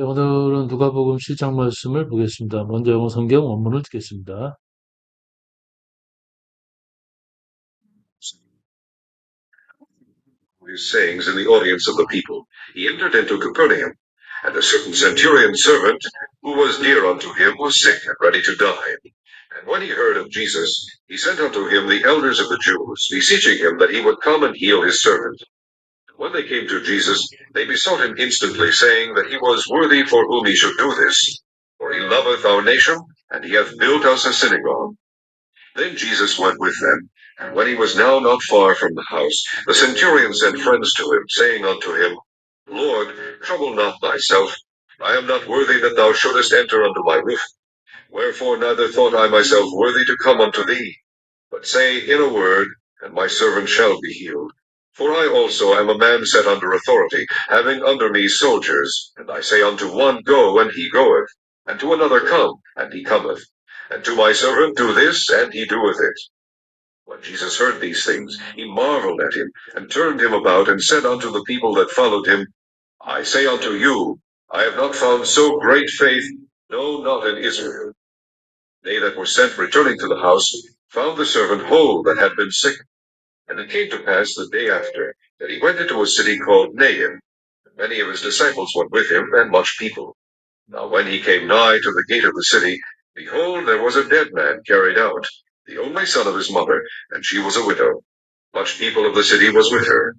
오늘은 누가복음 7장 말씀을 보겠습니다. 먼저 영어 성경 원문을 듣겠습니다. His sayings in the audience of the people, he entered into Capernaum, and a certain centurion servant, who was dear unto him, was sick and ready to die. And when he heard of Jesus, he sent unto him the elders of the Jews, beseeching him that he would come and heal his servant. And when they came to Jesus, they besought him instantly, saying that he was worthy for whom he should do this. For he loveth our nation, and he hath built us a synagogue. Then Jesus went with them, and when he was now not far from the house, the centurion sent friends to him, saying unto him, Lord, trouble not thyself. I am not worthy that thou shouldest enter under my roof. Wherefore neither thought I myself worthy to come unto thee. But say in a word, and my servant shall be healed. For I also am a man set under authority, having under me soldiers. And I say unto one, Go, and he goeth, and to another, Come, and he cometh, and to my servant, Do this, and he doeth it. When Jesus heard these things, he marveled at him, and turned him about, and said unto the people that followed him, I say unto you, I have not found so great faith, no, not in Israel. They that were sent returning to the house found the servant whole that had been sick. And it came to pass the day after, that he went into a city called Nain, and many of his disciples went with him, and much people. Now when he came nigh to the gate of the city, behold, there was a dead man carried out, the only son of his mother, and she was a widow. Much people of the city was with her.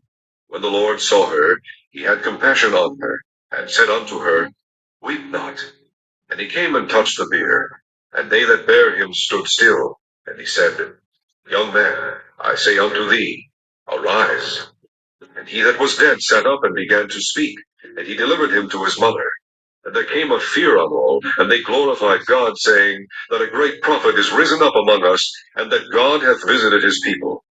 When the Lord saw her, he had compassion on her, and said unto her, Weep not. And he came and touched the bier, and they that bare him stood still. And he said, Young man, I say unto thee, arise. And he that was dead sat up and began to speak, and he delivered him to his mother. And there came a fear on all, and they glorified God, saying, that a great prophet is risen up among us, and that God hath visited his people.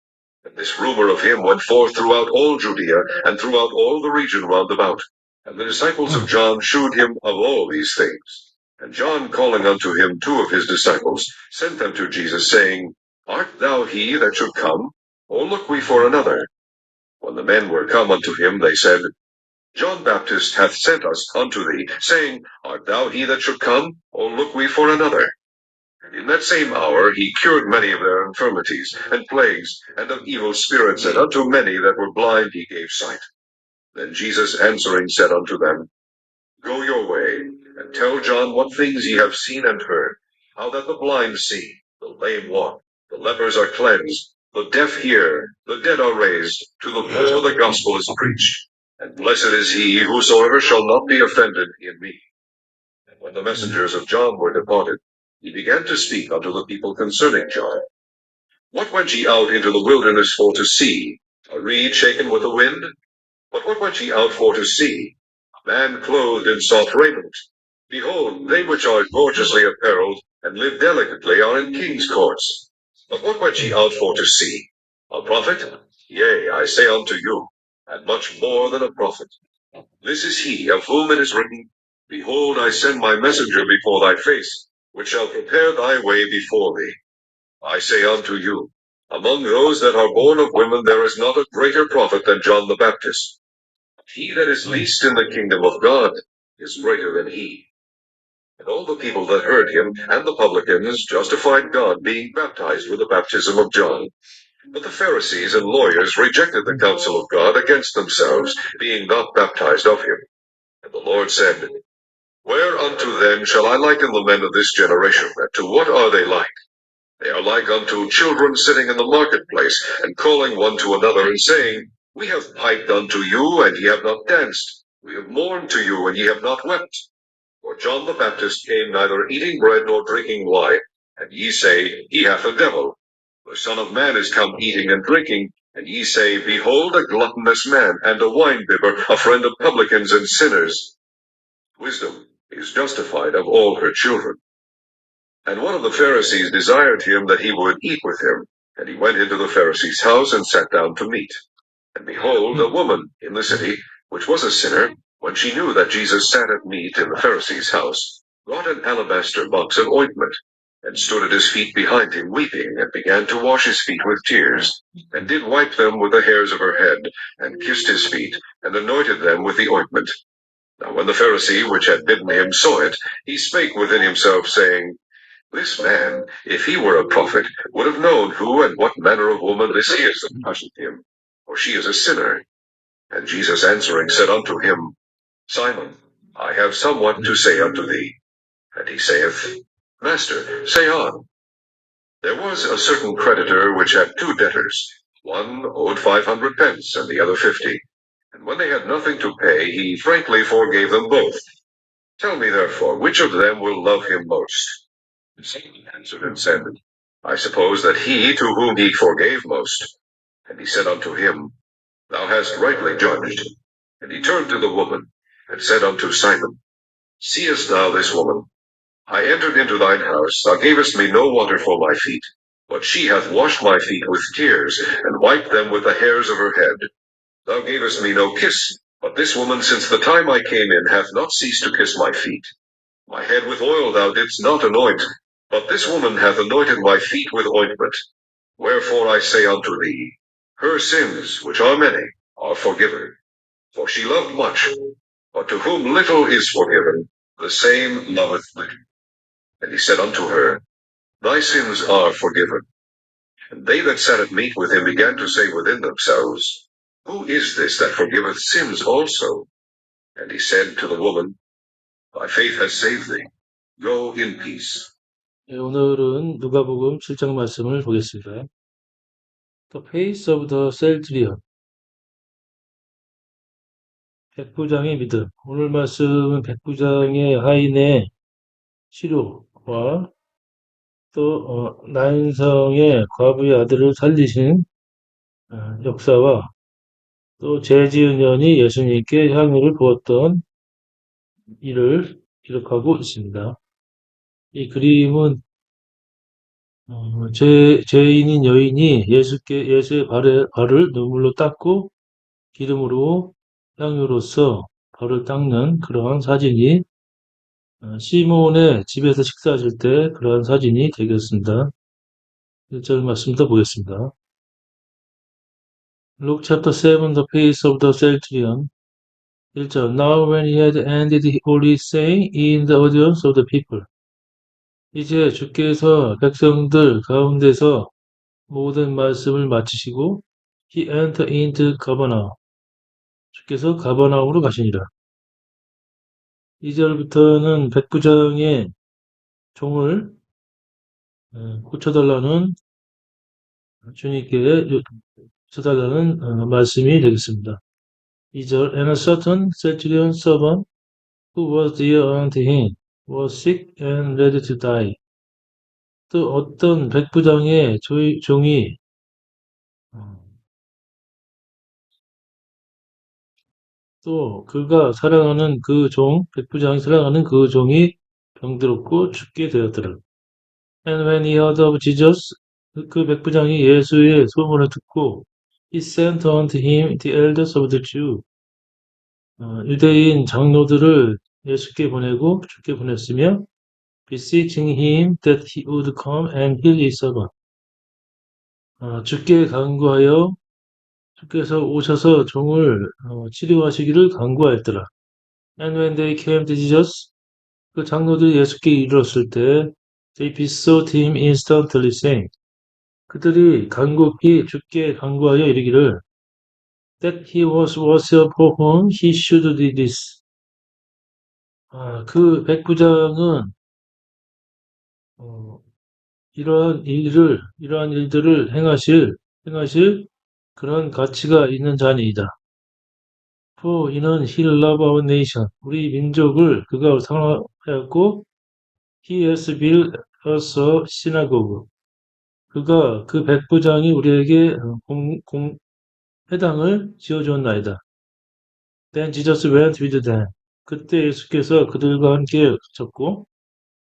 And this rumor of him went forth throughout all Judea, and throughout all the region round about. And the disciples of John shewed him of all these things. And John, calling unto him two of his disciples, sent them to Jesus, saying, Art thou he that should come, or look we for another? When the men were come unto him, they said, John Baptist hath sent us unto thee, saying, Art thou he that should come, or look we for another? And in that same hour he cured many of their infirmities, and plagues, and of evil spirits, and unto many that were blind he gave sight. Then Jesus answering said unto them, Go your way, and tell John what things ye have seen and heard, how that the blind see, the lame walk, the lepers are cleansed, the deaf hear, the dead are raised, to the poor the gospel is preached. And blessed is he whosoever shall not be offended in me. And when the messengers of John were departed, he began to speak unto the people concerning John. What went ye out into the wilderness for to see? A reed shaken with the wind? But what went ye out for to see? A man clothed in soft raiment? Behold, they which are gorgeously apparelled, and live delicately, are in king's courts. But what went ye out for to see? A prophet? Yea, I say unto you, and much more than a prophet. This is he of whom it is written, Behold, I send my messenger before thy face, which shall prepare thy way before thee. I say unto you, among those that are born of women there is not a greater prophet than John the Baptist. He that is least in the kingdom of God is greater than he. And all the people that heard him and the publicans justified God, being baptized with the baptism of John. But the Pharisees and lawyers rejected the counsel of God against themselves, being not baptized of him. And the Lord said, Whereunto then shall I liken the men of this generation, and to what are they like? They are like unto children sitting in the marketplace, and calling one to another, and saying, We have piped unto you, and ye have not danced. We have mourned to you, and ye have not wept. For John the Baptist came neither eating bread nor drinking wine, and ye say, He hath a devil. The Son of Man is come eating and drinking, and ye say, Behold a gluttonous man, and a winebibber, a friend of publicans and sinners. Wisdom is justified of all her children. And one of the Pharisees desired him that he would eat with him. And he went into the Pharisee's house, and sat down to meat. And behold, a woman in the city, which was a sinner, when she knew that Jesus sat at meat in the Pharisee's house, brought an alabaster box of ointment, and stood at his feet behind him, weeping, and began to wash his feet with tears, and did wipe them with the hairs of her head, and kissed his feet, and anointed them with the ointment. Now when the Pharisee which had bidden him saw it, he spake within himself, saying, This man, if he were a prophet, would have known who and what manner of woman this is that toucheth him, for she is a sinner. And Jesus answering said unto him, Simon, I have somewhat to say unto thee. And he saith, Master, say on. There was a certain creditor which had two debtors. One owed 500 pence, and the other 50. And when they had nothing to pay, he frankly forgave them both. Tell me therefore, which of them will love him most? Simon answered and said, I suppose that he to whom he forgave most. And he said unto him, Thou hast rightly judged. And he turned to the woman, and said unto Simon, Seest thou this woman? I entered into thine house, thou gavest me no water for my feet, but she hath washed my feet with tears, and wiped them with the hairs of her head. Thou gavest me no kiss, but this woman since the time I came in hath not ceased to kiss my feet. My head with oil thou didst not anoint, but this woman hath anointed my feet with ointment. Wherefore I say unto thee, her sins, which are many, are forgiven. For she loved much, but to whom little is forgiven, the same loveth little. And he said unto her, Thy sins are forgiven. And they that sat at meat with him began to say within themselves, Who is this that forgiveth sins also? And he said to the woman, Thy faith has saved thee. Go in peace. 네, 오늘은 누가복음 7장 말씀을 보겠습니다. The Pace of the Celturion, 백부장의 믿음. 오늘 말씀은 백부장의 하인의 치료와 또 난성의 과부의 아들을 살리신 역사와 또 재지은 년이 예수님께 향유를 부었던 일을 기록하고 있습니다. 이 그림은 죄인인 여인이 예수의 발을 눈물로 닦고 기름으로 향유로서 발을 닦는 그러한 사진이 시몬의 집에서 식사하실 때 그러한 사진이 되겠습니다. 1절 말씀부터 보겠습니다. Luke chapter 7, the pace of the centurion. 1절 Now when he had ended all his saying in the audience of the people. 이제 주께서 백성들 가운데서 모든 말씀을 마치시고 he entered into Capernaum. 주께서 가버나움으로 가시니라. 2절부터는 백부장의 종을 고쳐달라는 주님께 고쳐달라는 말씀이 되겠습니다. 2절 And a certain centurion servant who was dear unto him was sick and ready to die. 또 어떤 백부장의 종이 또 그가 사랑하는 그 백부장이 사랑하는 그 종이 병들었고 죽게 되었더라. And when he heard of Jesus, 그 백부장이 예수의 소문을 듣고 he sent unto him the elders of the Jew. 유대인 장로들을 예수께 보내고 주께 보냈으며 beseeching him that he would come and heal his servant. 주께 간구하여 주께서 오셔서 종을 치료하시기를 간구하였더라. And when they came to Jesus, 그 장로들이 예수께 이르렀을 때 they besought him instantly saying, 그들이 간곡히 주께 간구하여 이르기를 that he was worthy for whom he should do this. 그 백부장은 이러한 일들을 행하실 그런 가치가 있는 자니이다. For 이는 he loved our nation. 우리 민족을 그가 사랑하였고 he has built us a synagogue. 그 백부장이 우리에게 회당을 지어주었나이다. Then Jesus went with them. 그때 예수께서 그들과 함께 걷고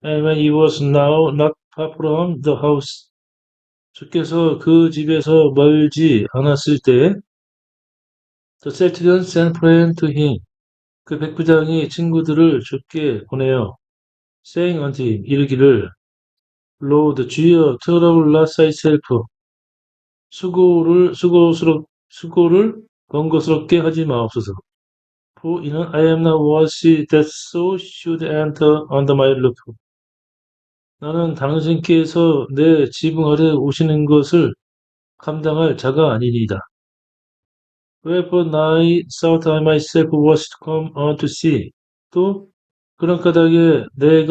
And when he was now not far from the house. 주께서 그 집에서 멀지 않았을 때 The centurion sent friend to him. 그 백부장이 친구들을 주께 보내어 saying unto him, 이르기를 Lord, 주여, trouble not thyself. 수고를 번거스럽게 하지 마옵소서. For 이는 I am not worthy that so should enter under my roof. 나는 당신께서 내 지붕 아래 오시는 것을 감당할 자가 아니니이다. Wherefore I thought I myself was to come out to see. 또 그런 까닭에 내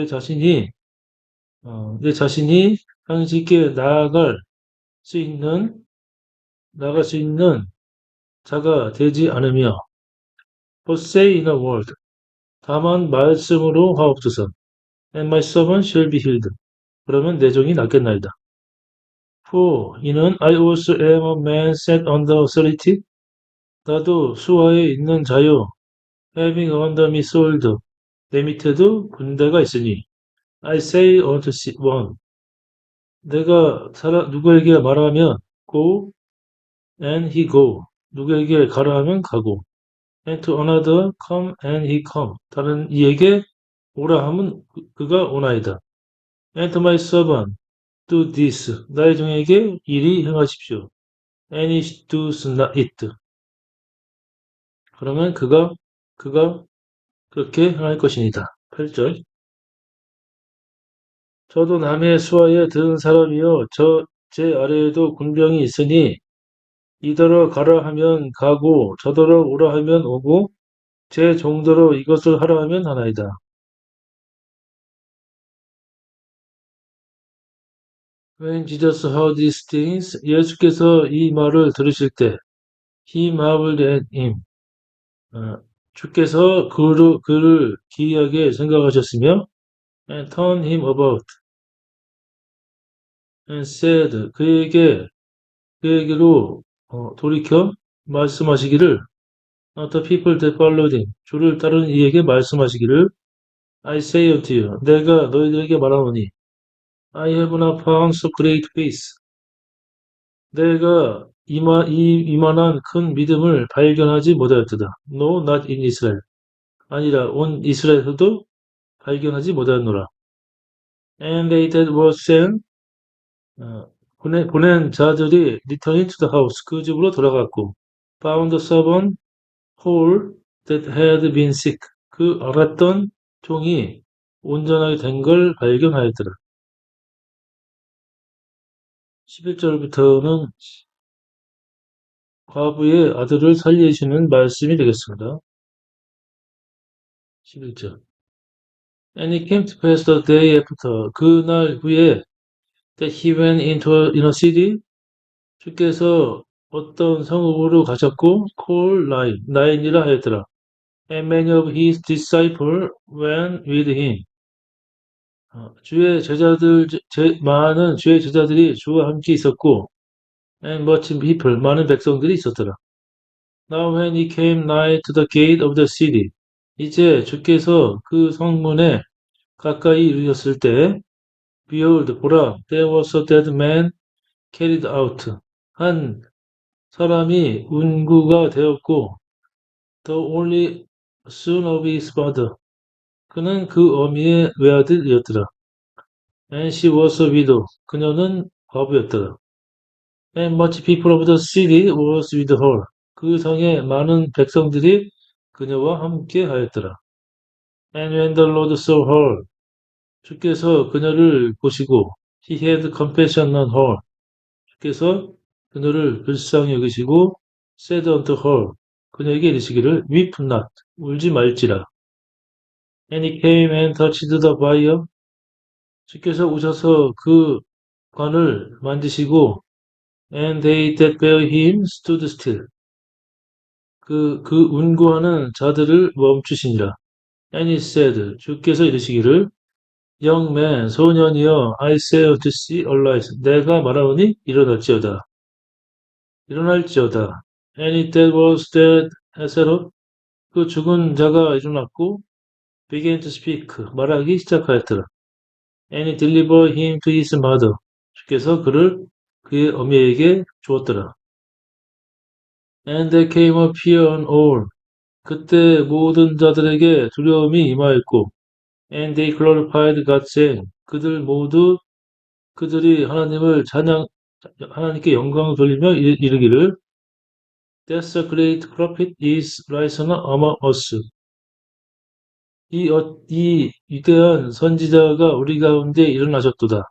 자신이 당신께 나아갈 수 있는 자가 되지 않으며, but say in a word, 다만 말씀으로 하옵소서. And my servant shall be healed. 그러면 내 종이 낫겠나이다. For 이는 I also am a man set under authority. 나도 수하에 있는 자요. Having under me soldier. 내 밑에도 군대가 있으니. I say unto one. 내가 누구에게 말하면 go, and he go. 누구에게 가라 하면 가고. And to another come, and he come. 다른 이에게 오라 하면 그가 오나이다. And to my servant do this. 나의 종에게 이리 행하십시오. And he does not it. 그러면 그가 그렇게 행할 것이니다. 8절. 저도 남의 수하에 든 사람이요 제 아래에도 군병이 있으니 이더러 가라 하면 가고 저더러 오라 하면 오고 제 종대로 이것을 하라 하면 하나이다. When Jesus heard these things, 예수께서 이 말을 들으실 때 he marveled at him. 주께서 그를 기이하게 생각하셨으며 and turned him about and said 그에게로 돌이켜 말씀하시기를 the people that followed him 주를 따르는 이에게 말씀하시기를 I say unto you 내가 너희들에게 말하노니 I have not found so great faith 내가 이만한 큰 믿음을 발견하지 못하였도다. No, not in Israel. 아니라 온 이스라엘에서도 발견하지 못하였노라. And they that were sent 보낸 자들이 returning to the house 그 집으로 돌아갔고 found the servant whole that had been sick 그 앓았던 종이 온전하게 된 걸 발견하였더라. 11절부터는 과부의 아들을 살리시는 말씀이 되겠습니다. 11절. And it came to pass the day after 그날 후에 that he went into a city 주께서 어떤 성읍으로 가셨고 called 나인이라 하였더라. And many of his disciples went with him. 많은 주의 제자들이 주와 함께 있었고 and much people 많은 백성들이 있었더라. Now when he came nigh to the gate of the city 이제 주께서 그 성문에 가까이 이르셨을 때 behold 보라 there was a dead man carried out 한 사람이 운구가 되었고 the only son of his father 그는 그 어미의 외아들이었더라. And she was a widow 그녀는 과부였더라. And much people of the city was with her 그 성의 많은 백성들이 그녀와 함께 하였더라. And when the Lord saw her 주께서 그녀를 보시고 he had compassion on her 주께서 그녀를 불쌍히 여기시고 said unto her 그녀에게 이르시기를 weep not 울지 말지라. And he came and touched the bier 주께서 오셔서 그 관을 만지시고 and they that bare him stood still 그 운구하는 자들을 멈추시니라. And he said 주께서 이르시기를 Young man, 소년이여, I say unto thee, arise. 내가 말하노니 일어날지어다. And it that was dead 에세로 그 죽은 자가 일어났고 began to speak. 말하기 시작하였더라. And he delivered him to his mother. 주께서 그를 그의 어미에게 주었더라. And there came a fear on all. 그때 모든 자들에게 두려움이 임하였고 And they glorified God saying 그들이 하나님께 영광을 돌리며 이르기를 That's a great prophet is risen among us. 이 위대한 선지자가 우리 가운데 일어나셨도다.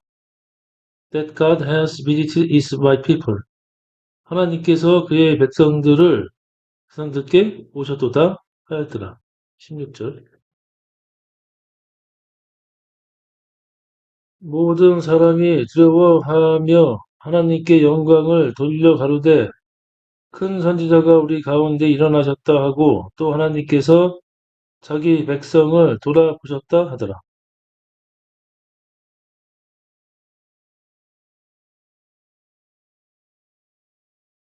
That God has visited his my people. 하나님께서 그의 백성들께 오셨도다 하였더라. 16절. 모든 사람이 두려워하며 하나님께 영광을 돌려 가로되 큰 선지자가 우리 가운데 일어나셨다 하고 또 하나님께서 자기 백성을 돌아보셨다 하더라.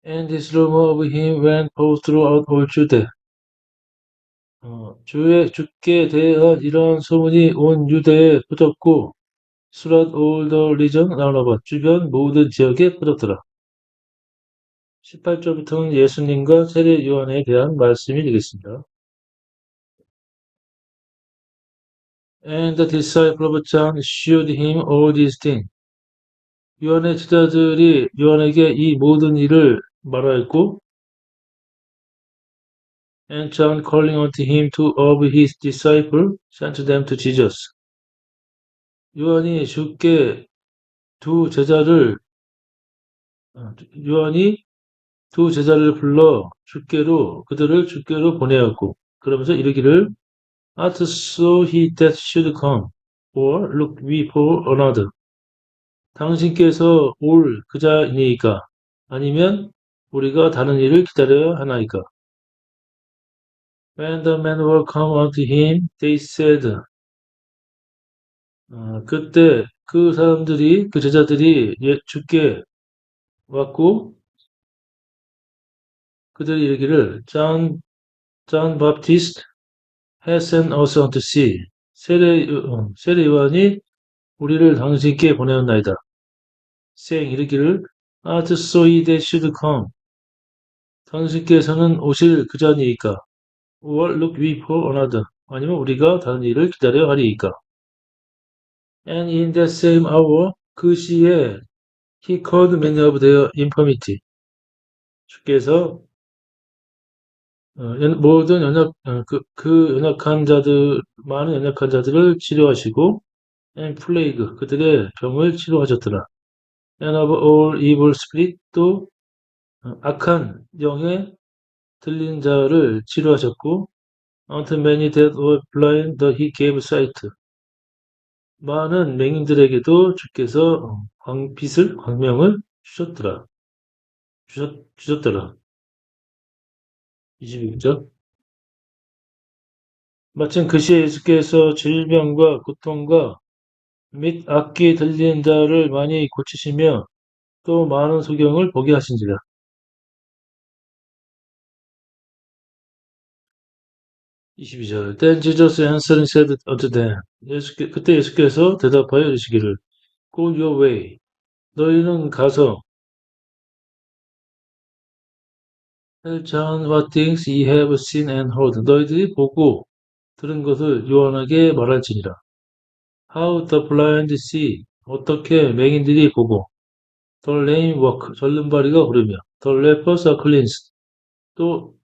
And this rumor of him went forth throughout all Judea. 주께 대한 이러한 소문이 온 유대에 퍼졌고 throughout all the region round about 주변 모든 지역에 퍼졌더라. 18절부터는 예수님과 세례 요한에 대한 말씀이 되겠습니다. And the disciple of John shewed him all these things. 요한의 제자들이 요한에게 이 모든 일을 말하였고 And John calling unto him two of his disciples sent them to Jesus. 요한이 두 제자를 불러 그들을 주께로 보내었고 그러면서 이르기를 Art so he that should come, or look we for another. 당신께서 올 그자이니까 아니면 우리가 다른 일을 기다려야 하나이까. When the men were come unto him, they said. 그때 그 제자들이 주께 왔고 그들이 이르기를 John Baptist has sent us unto sea. 세례 요한이 우리를 당신께 보내었나이다. saying 이르기를 Art so he that should come. 당신께서는 오실 그자니이까. or look we for another. 아니면 우리가 다른 일을 기다려 하리이까. And in that same hour 그 시에 he called many of their infirmity. 주께서 모든 많은 연약한 자들을 치료하시고 and plague 그들의 병을 치료하셨더라. and of all evil spirit 또 악한 영에 들린 자를 치료하셨고 unto many that were blind he gave sight. 많은 맹인들에게도 주께서 광명을 주셨더라. 26절. 마침 그 시에 예수께서 질병과 고통과 및 악기 들린 자를 많이 고치시며 또 많은 소경을 보게 하신지라. 22절. Then Jesus answering said unto them. 그때 예수께서 대답하여 이르시기를 Go your way. 너희는 가서 tell John what things ye have seen and heard. 너희들이 보고 들은 것을 요한에게 말할지니라. How the blind see. 어떻게 맹인들이 보고 The lame walk. 절름발이가 오르며 The lepers are cleansed. 또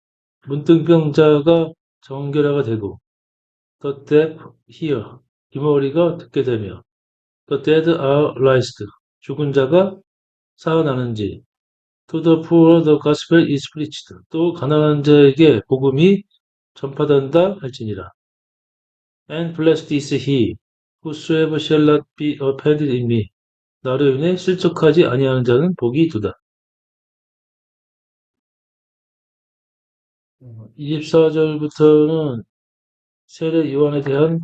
문둥병자가 정결화가 되고 The deaf hear. 귀머리가 듣게 되며 The dead are raised. 죽은 자가 살아나는지 To the poor the gospel is preached. 또 가난한 자에게 복음이 전파된다 할지니라. And blessed is he whosoever shall not be offended in me. 나로 인해 실족하지 아니하는 자는 복이 두다. 24절부터는 세례 요한에 대한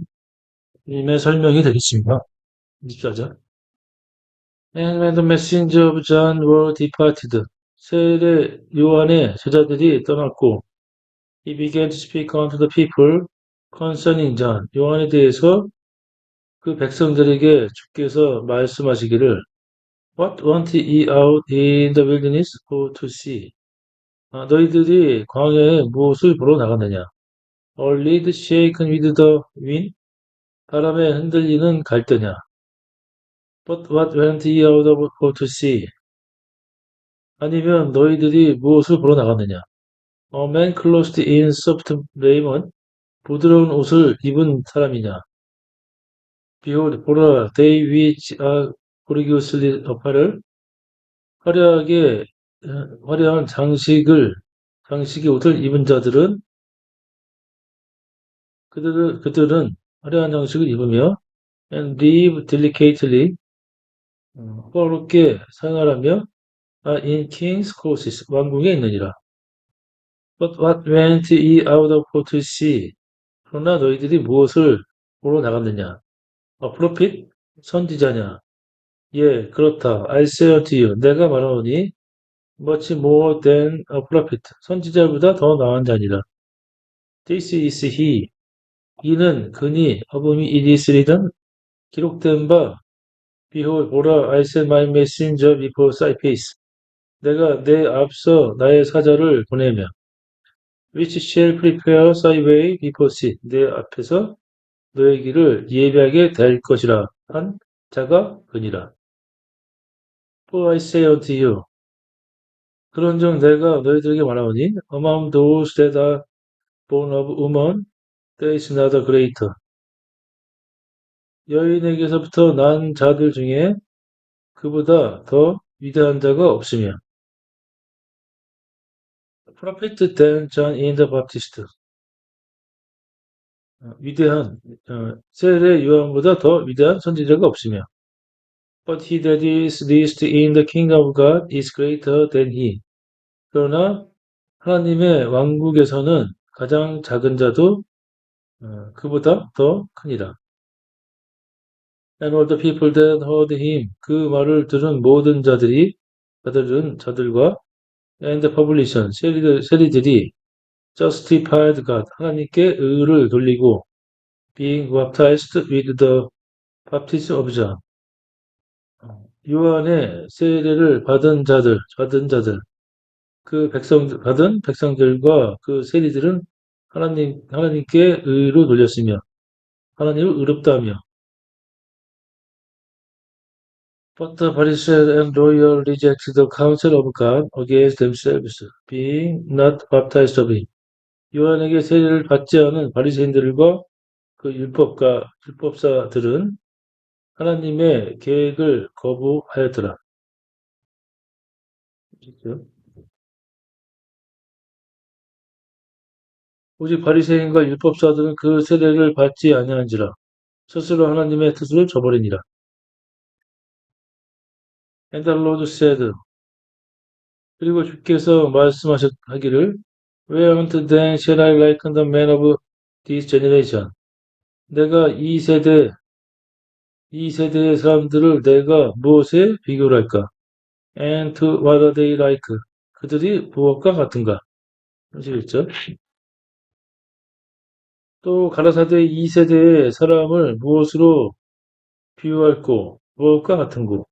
주님의 설명이 되겠습니다. 24절. And when the messenger of John were departed, 세례 요한의 제자들이 떠났고, he began to speak unto the people concerning John. 요한에 대해서 그 백성들에게 주께서 말씀하시기를 What went ye out in the wilderness for to see? 너희들이 광야에 무엇을 보러 나갔느냐? A reed shaken with the wind? 바람에 흔들리는 갈대냐? But what went ye out for to see? 아니면 너희들이 무엇을 보러 나갔느냐? A man clothed in soft raiment, 부드러운 옷을 입은 사람이냐. Behold, 보라, they which are gorgeously apparelled, 화려하게, 화려한 장식의 옷을 입은 자들은, 그들은 화려한 장식을 입으며, and live delicately, 호화롭게 생활하며, are in king's courses, 왕궁에 있느니라. But what went ye out of to see? 그러나 너희들이 무엇을 보러 나갔느냐? A prophet? 선지자냐? 예, 그렇다. I say unto you, 내가 말하노니, much more than a prophet. 선지자보다 더 나은 자니라. This is he. 이는 그니, 어음이 it is written, 기록된 바, Behold, 보라, I send my messenger before thy face. 내가 내 앞서 나의 사자를 보내며, which shall prepare thy way before thee. 내 앞에서 너의 길을 예비하게 될 것이라 한 자가 그니라. For I say unto you, 그런즉 내가 너희들에게 말하오니, among those that are born of woman, there is not a greater. 여인에게서부터 난 자들 중에 그보다 더 위대한 자가 없으며, prophet than John in the Baptist. 위대한 세례 요한보다 더 위대한 선지자가 없으며, but he that is least in the kingdom of God is greater than he. 그러나 하나님의 왕국에서는 가장 작은 자도 그보다 더 크니라. And all the people that heard him, 그 말을 들은 모든 자들과 and the publican, 세리들이 justified God, 하나님께 의를 돌리고 being baptized with the baptism of John, 요한의 세례를 받은 자들, 받은 백성들과 그 세리들은 하나님께 의로 돌렸으며, 하나님을 의롭다하며, but the Pharisees and lawyers rejected the counsel of God against themselves, being not baptized of him. 요한에게 세례를 받지 않은 바리새인들과 그 율법사들은 하나님의 계획을 거부하였더라. 오직 바리새인과 율법사들은 그 세례를 받지 아니한지라 스스로 하나님의 뜻을 저버리니라. And the Lord said, 그리고 주께서 말씀하기를, Whereunto then shall I liken the man of this generation? 내가 이 세대의 사람들을 내가 무엇에 비교를 할까? And to what are they like? 그들이 무엇과 같은가? 31절. 또 가라사대 이 세대의 사람을 무엇으로 비유할꼬? 무엇과 같은고?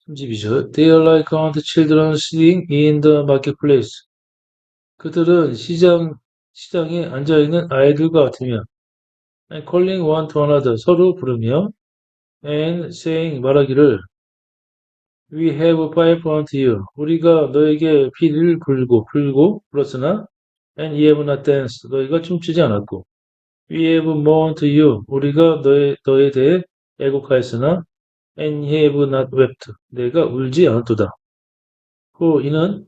32절. They are like unto children sitting in the marketplace. 그들은 시장에 앉아있는 아이들과 같으며, and calling one to another, 서로 부르며, and saying, 말하기를, We have five unto you. 우리가 너에게 피리를 불고 불었으나, and ye have not danced. 너희가 춤추지 않았고, We have mourned to you. 우리가 너에 대해 애곡하였으나, and ye have not wept. 내가 울지 않았도다. 이는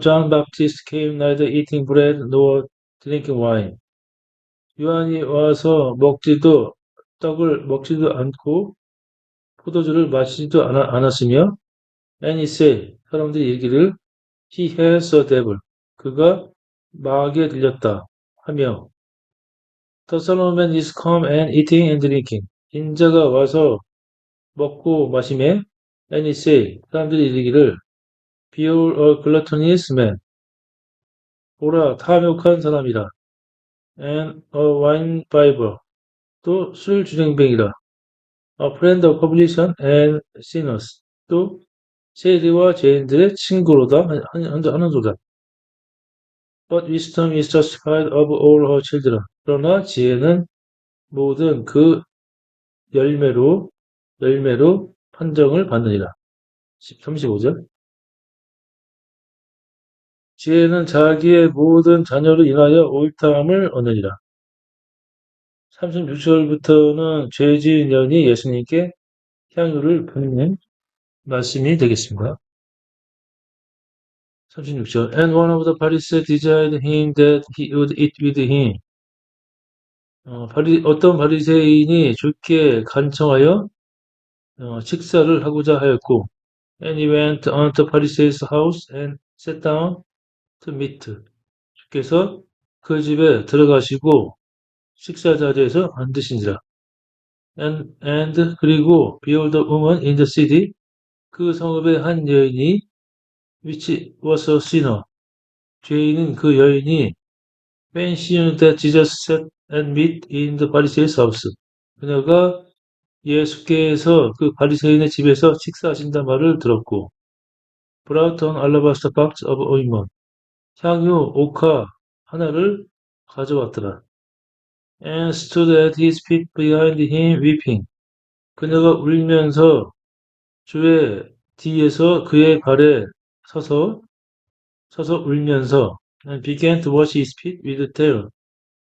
John Baptist came neither eating bread nor drinking wine. 요한이 와서 떡을 먹지도 않고 포도주를 마시지도 않았으며, and he said, 사람들이 얘기를 he has a devil, 그가 마귀에 들렸다 하며, the Son of Man is come and eating and drinking. 인자가 와서 먹고 마시매, and he said, 사람들이 얘기를 behold a gluttonous man, 보라 탐욕한 사람이라, and a wine bibber, 또 술 주정뱅이라, a friend of publican and sinners, 또 세리와 죄인들의 친구로다 하는도다. But wisdom is justified of all her children. 그러나 지혜는 모든 그 열매로 판정을 받느니라. 35절. 지혜는 자기의 모든 자녀를 인하여 옳다함을 얻느니라. 36절부터는 죄지은 여인이 예수님께 향유를 붓는 말씀이 되겠습니다. 36절. And one of the Pharisees desired him that he would eat with him. 어떤 바리새인이 주께 간청하여 식사를 하고자 하였고, and he went unto the Pharisee's house and sat down to meat. 주께서 그 집에 들어가시고 식사 자리에서 앉으신지라. and 그리고 behold a woman in the city, 그 성읍의 한 여인이 which was a sinner, 죄인인 그 여인이 when she knew that Jesus sat and meat in the Pharisee's house, 그녀가 예수께서 그 바리새인의 집에서 식사하신다는 말을 들었고, brought an alabaster box of ointment, 향유 옥화 하나를 가져왔더라. and stood at his feet behind him weeping, 그녀가 울면서 주의 뒤에서 그의 발에 서서 울면서 and began to wash his feet with tears,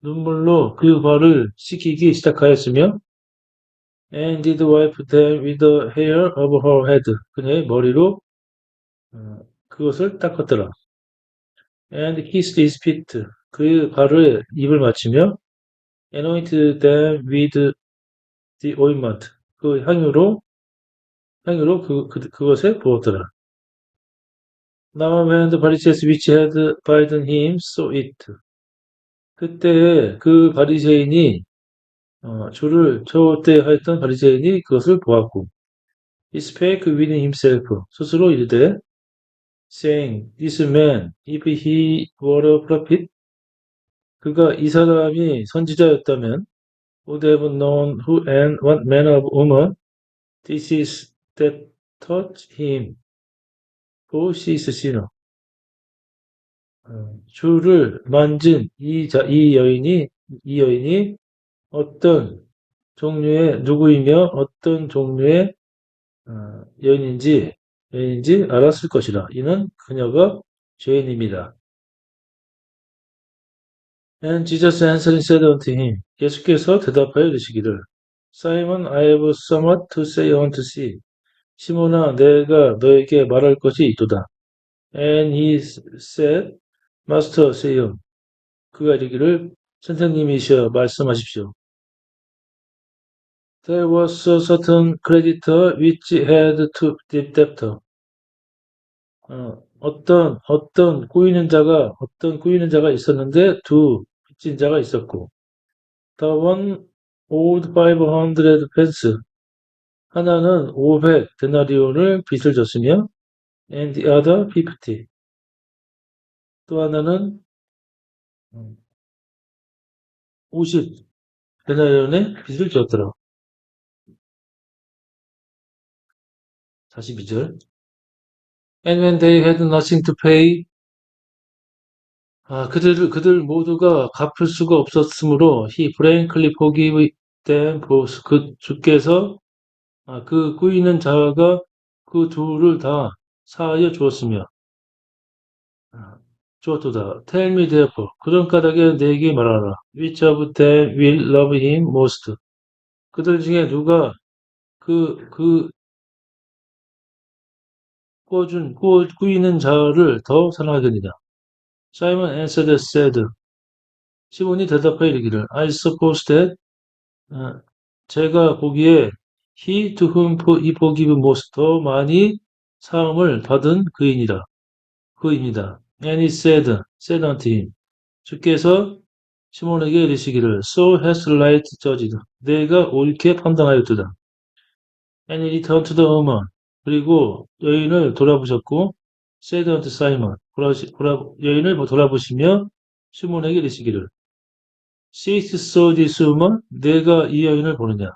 눈물로 그 발을 씻기기 시작하였으며 and did wipe them with the hair of her head, 그녀의 머리로 그것을 닦았더라. and kissed his feet, 그 발을 입을 맞추며 anointed them with the ointment, 그 향유로 그것에 부었더라. Now when the Pharisees which had bidden him saw it, 그때에 그 바리새인이 주를 초대하였던 바리새인이 그것을 보았고, he spake within himself, 스스로 이르되, saying, this man, if he were a prophet, 그가 이 사람이 선지자였다면, would have known who and what manner of woman this is that touched him, for she is a sinner. 주를 만진 이 여인이 어떤 종류의 누구이며 어떤 종류의 여인인지 알았을 것이라. 이는 그녀가 죄인입니다. And Jesus answered and said unto him, 예수께서 대답하여 이르시기를, Simon, I have somewhat to say unto thee. 시몬아, 내가 너에게 말할 것이 있도다. And he said, Master, say on. 그가 이르기를, 선생님이시여 말씀하십시오. There was a certain creditor which had two debtors. 어떤 꾸이는 자가 있었는데 두 빚진 자가 있었고, the one owed 500 pence, 하나는 500 데나리온을 빚을 졌으며, and the other 50, 또 하나는 50 데나리온의 빚을 졌더라. 42절. And when they had nothing to pay, 그들 모두가 갚을 수가 없었으므로 he frankly forgave them both. 주께서 그 꾸이는 자가 그 둘을 다 사하여 주었으며 주었도다. Tell me therefore, 그런 까닭에 내게 말하라. Which of them will love him most? 그들 중에 누가 그 꾸이는 자를 더 사랑하겠느냐? Simon answered said, 시몬이 대답하여 이르기를, I suppose that, 제가 보기에 he to whom he forgive most, 더 많이 사함을 받은 그입니다. And he said unto him, 주께서 시몬에게 이르시기를, so hast right judged, 내가 옳게 판단하였도다. And he returned to the woman, 그리고 여인을 돌아보셨고, said unto Simon, 여인을 돌아보시며 시몬에게 이르시기를, seest thou this woman? 내가 이 여인을 보느냐?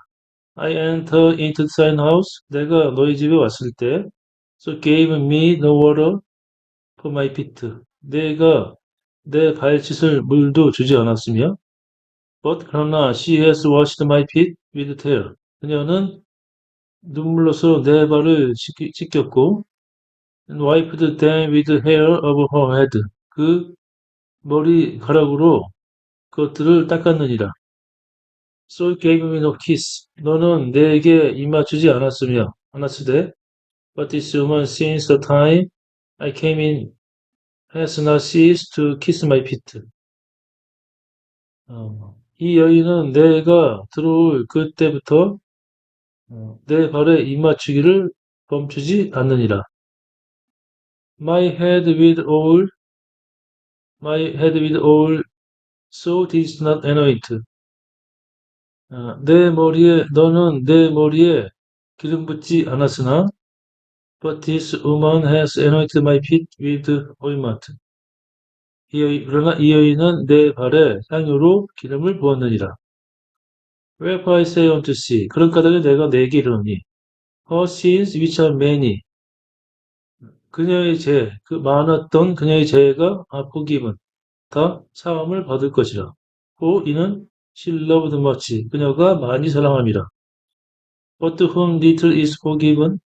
I enter into thine house, 내가 너희 집에 왔을 때, so gave me no water for my feet, 내가 내 발짓을 물도 주지 않았으며, but 그러나 she has washed my feet with tears, 그녀는 눈물로서 내 발을 씻겼고 and wiped them with hair of her head. 그 머리카락으로 그것들을 닦았느니라. So gave me no kiss. 너는 내게 입맞추지 않았으되, but this woman since the time I came in has not ceased to kiss my feet. 이 여인은 내가 들어올 그때부터 내 발에 입맞추기를 멈추지 않느니라. My head with oil, so did not anoint. 너는 내 머리에 기름 붓지 않았으나, but this woman has anointed my feet with ointment. 그러나 이 여인은 내 발에 향유로 기름을 부었느니라. Wherefore I say unto thee, 그런 까닭에 내가 내게 이르노니, her sins which are many, 많았던 그녀의 죄가 forgiven, 다 사함을 받을 것이라. 이는 she loved much, 그녀가 많이 사랑함이라. But to whom little is forgiven,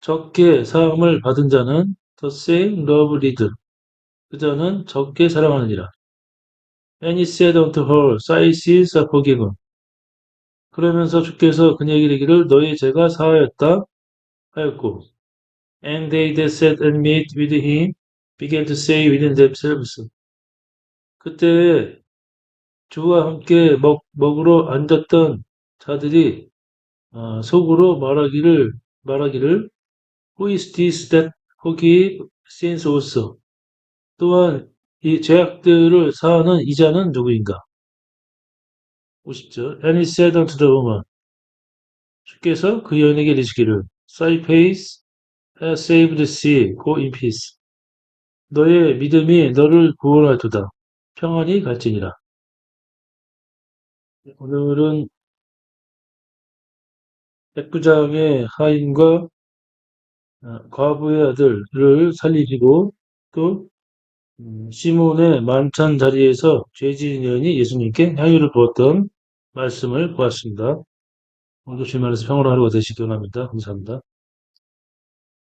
적게 사함을 받은 자는 the same love little, 그 자는 적게 사랑하느니라. And he said unto her, thy sins are forgiven. 그러면서 주께서 그녀에게 이르기를 너의 죄가 사하였다 하였고, and they that sat and meat with him began to say within themselves. 그때 주와 함께 먹으러 앉았던 자들이 속으로 말하기를 Who is this that forgive sins also? 또한 이 죄악들을 사하는 이자는 누구인가? 50절. And he said unto the woman, 주께서 그 여인에게 이르시기를 Thy faith has saved thee, go in peace. 너의 믿음이 너를 구원하도다. 평안히 갈지니라. 오늘은 백부장의 하인과 과부의 아들을 살리시고 또 시몬의 만찬 자리에서 죄지은 여인이 예수님께 향유를 부었던 말씀을 보았습니다. 오늘도 주님 안에서 평안한 하루가 되시기 원합니다. 감사합니다.